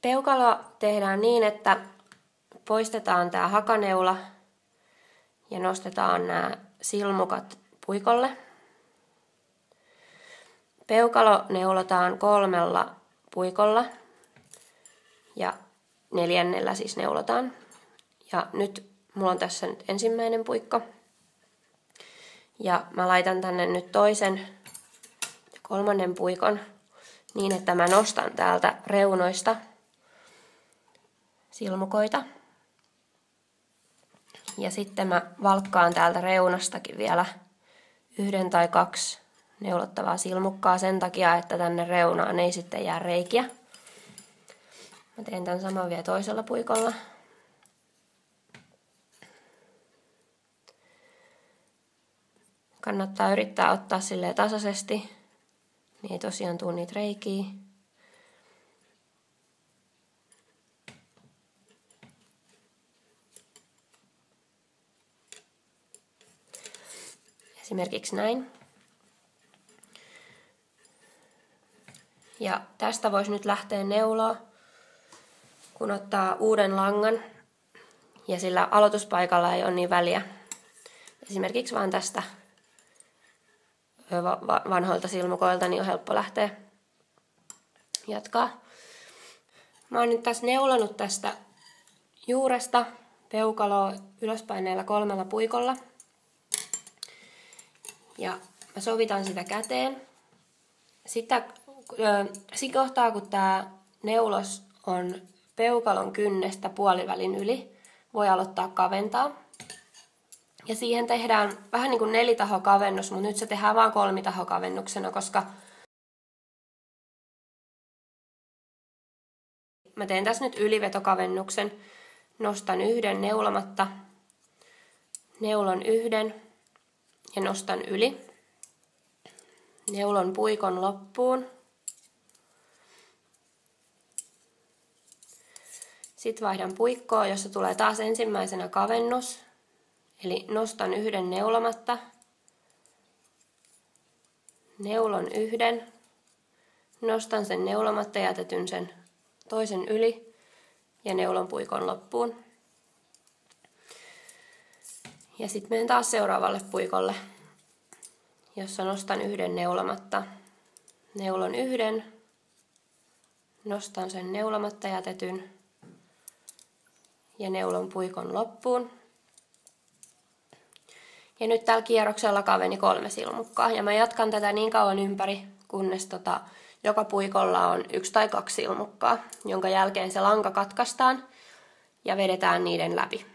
Peukalo tehdään niin, että poistetaan tämä hakaneula ja nostetaan nämä silmukat puikolle. Peukalo neulotaan 3 puikolla ja 4 siis neulotaan. Ja nyt mulla on tässä nyt ensimmäinen puikko. Ja mä laitan tänne nyt toisen ja 3. puikon niin, että mä nostan täältä reunoista silmukoita. Ja sitten mä valkkaan täältä reunastakin vielä 1 tai 2 neulottavaa silmukkaa sen takia, että tänne reunaan ei sitten jää reikiä. Mä teen tämän saman vielä toisella puikolla. Kannattaa yrittää ottaa silleen tasaisesti, niin ei tosiaan tule niitä reikiä. Esimerkiksi näin. Ja tästä voisi nyt lähteä neuloa, kun ottaa uuden langan ja sillä aloituspaikalla ei ole niin väliä. Esimerkiksi vaan tästä vanhoilta silmukoilta niin on helppo lähteä jatkaa. Mä oon nyt tässä neulonut tästä juuresta peukaloa ylöspäin näillä 3 puikolla. Ja mä sovitan sitä käteen. Siinä kohtaa, kun tää neulos on peukalon kynnestä puolivälin yli, voi aloittaa kaventaa. Ja siihen tehdään vähän niin kuin 4-tahokavennus, mutta nyt se tehdään vain 3-tahokavennuksena, koska mä teen tässä nyt ylivetokavennuksen. Nostan 1 neulomatta, neulon 1 ja nostan yli. Neulon puikon loppuun. Sitten vaihdan puikkoa, jossa tulee taas ensimmäisenä kavennus. Eli nostan 1 neulomatta, neulon 1, nostan sen neulomatta ja jätetyn sen toisen yli ja neulon puikon loppuun. Ja sitten menen taas seuraavalle puikolle, jossa nostan 1 neulomatta, neulon 1, nostan sen neulomatta jätetyn ja neulon puikon loppuun. Ja nyt tällä kierroksella kaveni 3 silmukkaa. Ja mä jatkan tätä niin kauan ympäri, kunnes joka puikolla on 1 tai 2 silmukkaa, jonka jälkeen se lanka katkaistaan ja vedetään niiden läpi.